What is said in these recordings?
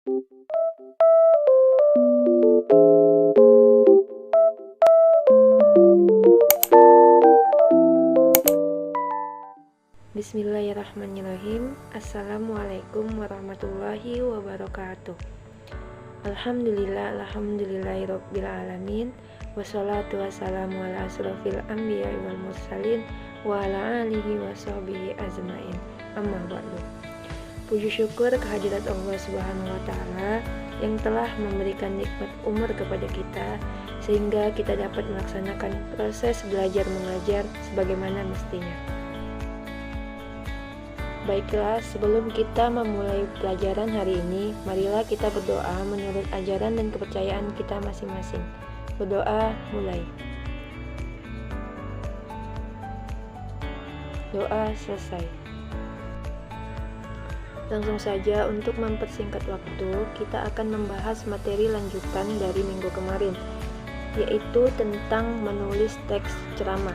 Bismillahirrahmanirrahim. Assalamualaikum warahmatullahi wabarakatuh. Alhamdulillahirabbil alamin. Wassalatu wassalamu ala asrofil anbiya'i wal mursalin wa ala alihi wa sahbihi ajmain. Amma ba'du. Puji syukur kehadirat Allah Subhanahu wa taala yang telah memberikan nikmat umur kepada kita sehingga kita dapat melaksanakan proses belajar mengajar sebagaimana mestinya. Baiklah, sebelum kita memulai pelajaran hari ini, marilah kita berdoa menurut ajaran dan kepercayaan kita masing-masing. Berdoa mulai. Doa selesai. Langsung saja, untuk mempersingkat waktu, kita akan membahas materi lanjutan dari minggu kemarin, yaitu tentang menulis teks ceramah.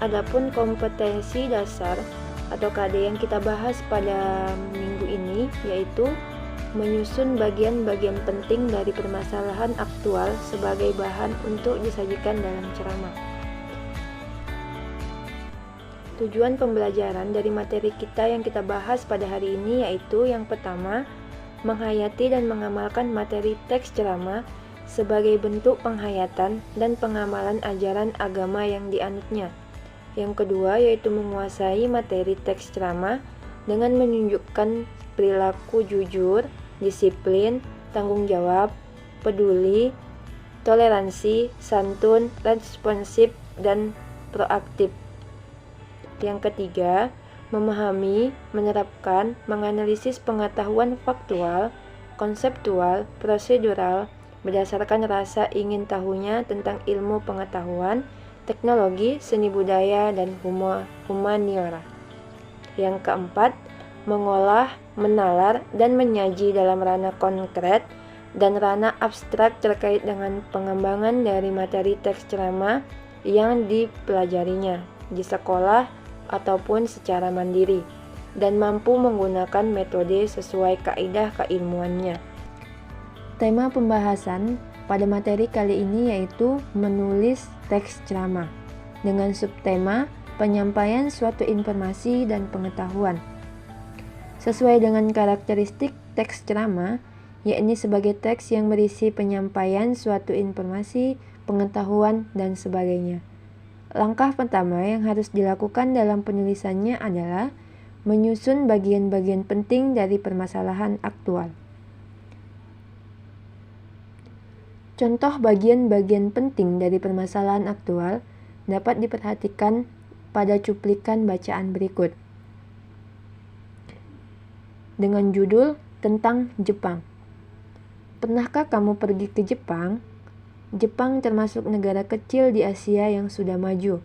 Adapun kompetensi dasar atau KD yang kita bahas pada minggu ini yaitu menyusun bagian-bagian penting dari permasalahan aktual sebagai bahan untuk disajikan dalam ceramah. Tujuan pembelajaran dari materi kita yang kita bahas pada hari ini yaitu yang pertama, menghayati dan mengamalkan materi teks ceramah sebagai bentuk penghayatan dan pengamalan ajaran agama yang dianutnya. Yang kedua yaitu menguasai materi teks ceramah dengan menunjukkan perilaku jujur, disiplin, tanggung jawab, peduli, toleransi, santun, responsif, dan proaktif. Yang ketiga, memahami, menerapkan, menganalisis pengetahuan faktual, konseptual, prosedural, berdasarkan rasa ingin tahunya tentang ilmu pengetahuan, teknologi, seni budaya, dan humaniora. Yang keempat, mengolah, menalar, dan menyaji dalam ranah konkret dan ranah abstrak terkait dengan pengembangan dari materi teks ceramah yang dipelajarinya di sekolah ataupun secara mandiri, dan mampu menggunakan metode sesuai kaidah keilmuannya. Tema pembahasan pada materi kali ini yaitu menulis teks ceramah dengan subtema penyampaian suatu informasi dan pengetahuan. Sesuai dengan karakteristik teks ceramah, yakni sebagai teks yang berisi penyampaian suatu informasi, pengetahuan, dan sebagainya. Langkah pertama yang harus dilakukan dalam penulisannya adalah menyusun bagian-bagian penting dari permasalahan aktual. Contoh bagian-bagian penting dari permasalahan aktual dapat diperhatikan pada cuplikan bacaan berikut. Dengan judul tentang Jepang. Pernahkah kamu pergi ke Jepang? Jepang termasuk negara kecil di Asia yang sudah maju.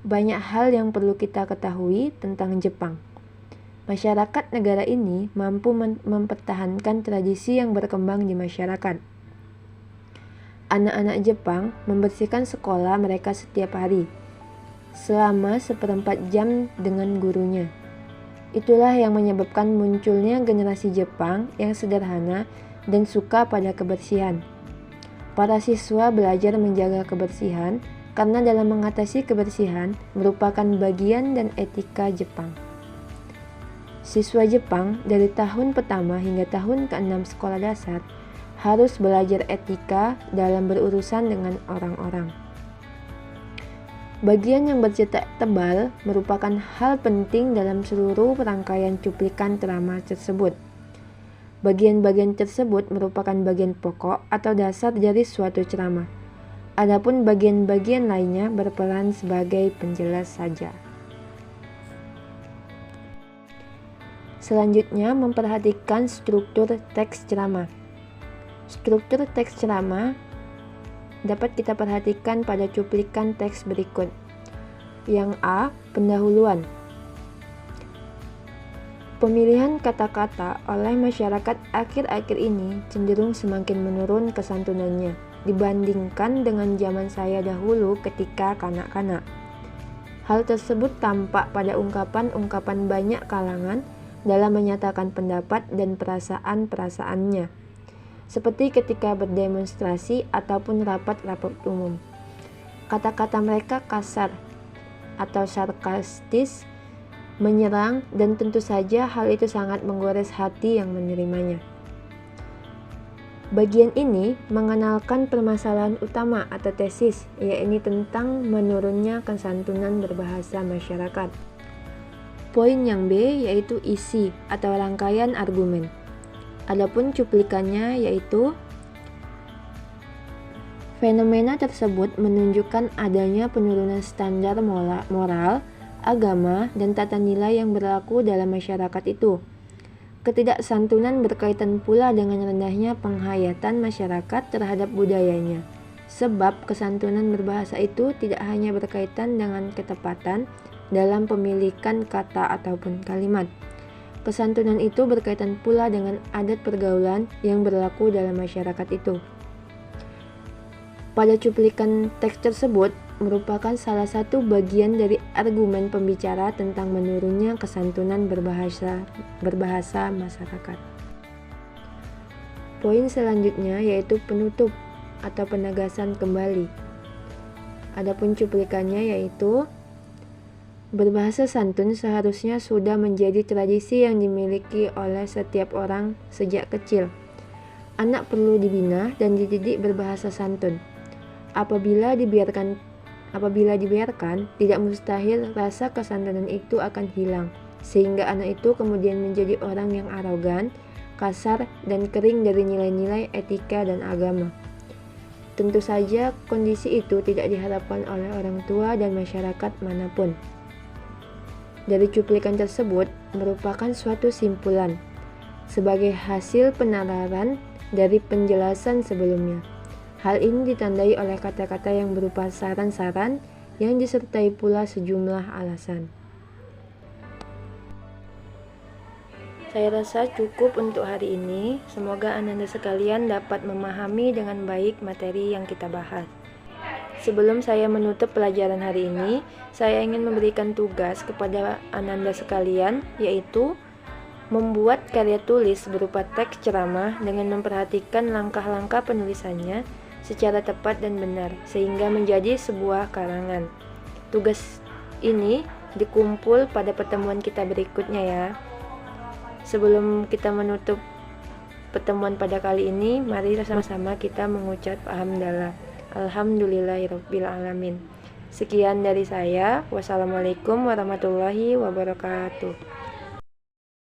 Banyak hal yang perlu kita ketahui tentang Jepang. Masyarakat negara ini mampu mempertahankan tradisi yang berkembang di masyarakat. Anak-anak Jepang membersihkan sekolah mereka setiap hari, selama 1/4 jam dengan gurunya. Itulah yang menyebabkan munculnya generasi Jepang yang sederhana dan suka pada kebersihan. Para siswa belajar menjaga kebersihan karena dalam mengatasi kebersihan merupakan bagian dan etika Jepang. Siswa Jepang dari tahun pertama hingga tahun ke-6 sekolah dasar harus belajar etika dalam berurusan dengan orang-orang. Bagian yang bercetak tebal merupakan hal penting dalam seluruh rangkaian cuplikan ceramah tersebut. Bagian-bagian tersebut merupakan bagian pokok atau dasar dari suatu ceramah. Adapun bagian-bagian lainnya berperan sebagai penjelas saja. Selanjutnya, memperhatikan struktur teks ceramah. Struktur teks ceramah dapat kita perhatikan pada cuplikan teks berikut. Yang A. Pendahuluan. Pemilihan kata-kata oleh masyarakat akhir-akhir ini cenderung semakin menurun kesantunannya dibandingkan dengan zaman saya dahulu ketika kanak-kanak. Hal tersebut tampak pada ungkapan-ungkapan banyak kalangan dalam menyatakan pendapat dan perasaan-perasaannya, seperti ketika berdemonstrasi ataupun rapat-rapat umum. Kata-kata mereka kasar atau sarkastis, menyerang, dan tentu saja hal itu sangat menggores hati yang menerimanya. Bagian ini mengenalkan permasalahan utama atau tesis, yaitu tentang menurunnya kesantunan berbahasa masyarakat. Poin yang B yaitu isi atau rangkaian argumen. Adapun cuplikannya yaitu fenomena tersebut menunjukkan adanya penurunan standar moral, agama, dan tata nilai yang berlaku dalam masyarakat itu. Ketidaksantunan berkaitan pula dengan rendahnya penghayatan masyarakat terhadap budayanya, sebab kesantunan berbahasa itu tidak hanya berkaitan dengan ketepatan dalam pemilikan kata ataupun kalimat. Kesantunan itu berkaitan pula dengan adat pergaulan yang berlaku dalam masyarakat itu. Pada cuplikan teks tersebut merupakan salah satu bagian dari argumen pembicara tentang menurunnya kesantunan berbahasa masyarakat. Poin selanjutnya yaitu penutup atau penegasan kembali. Adapun cuplikannya yaitu berbahasa santun seharusnya sudah menjadi tradisi yang dimiliki oleh setiap orang sejak kecil. Anak perlu dibina dan dididik berbahasa santun. Apabila dibiarkan, tidak mustahil rasa kesantunan itu akan hilang, sehingga anak itu kemudian menjadi orang yang arogan, kasar, dan kering dari nilai-nilai etika dan agama. Tentu saja kondisi itu tidak diharapkan oleh orang tua dan masyarakat manapun. Dari cuplikan tersebut merupakan suatu simpulan, sebagai hasil penalaran dari penjelasan sebelumnya. Hal ini ditandai oleh kata-kata yang berupa saran-saran yang disertai pula sejumlah alasan. Saya rasa cukup untuk hari ini. Semoga Ananda sekalian dapat memahami dengan baik materi yang kita bahas. Sebelum saya menutup pelajaran hari ini, saya ingin memberikan tugas kepada Ananda sekalian, yaitu membuat karya tulis berupa teks ceramah dengan memperhatikan langkah-langkah penulisannya secara tepat dan benar, sehingga menjadi sebuah karangan. Tugas ini dikumpul pada pertemuan kita berikutnya ya. Sebelum kita menutup pertemuan pada kali ini, mari sama-sama kita mengucap hamdalah. Alhamdulillahirabbil alamin. Sekian dari saya. Wassalamualaikum warahmatullahi wabarakatuh.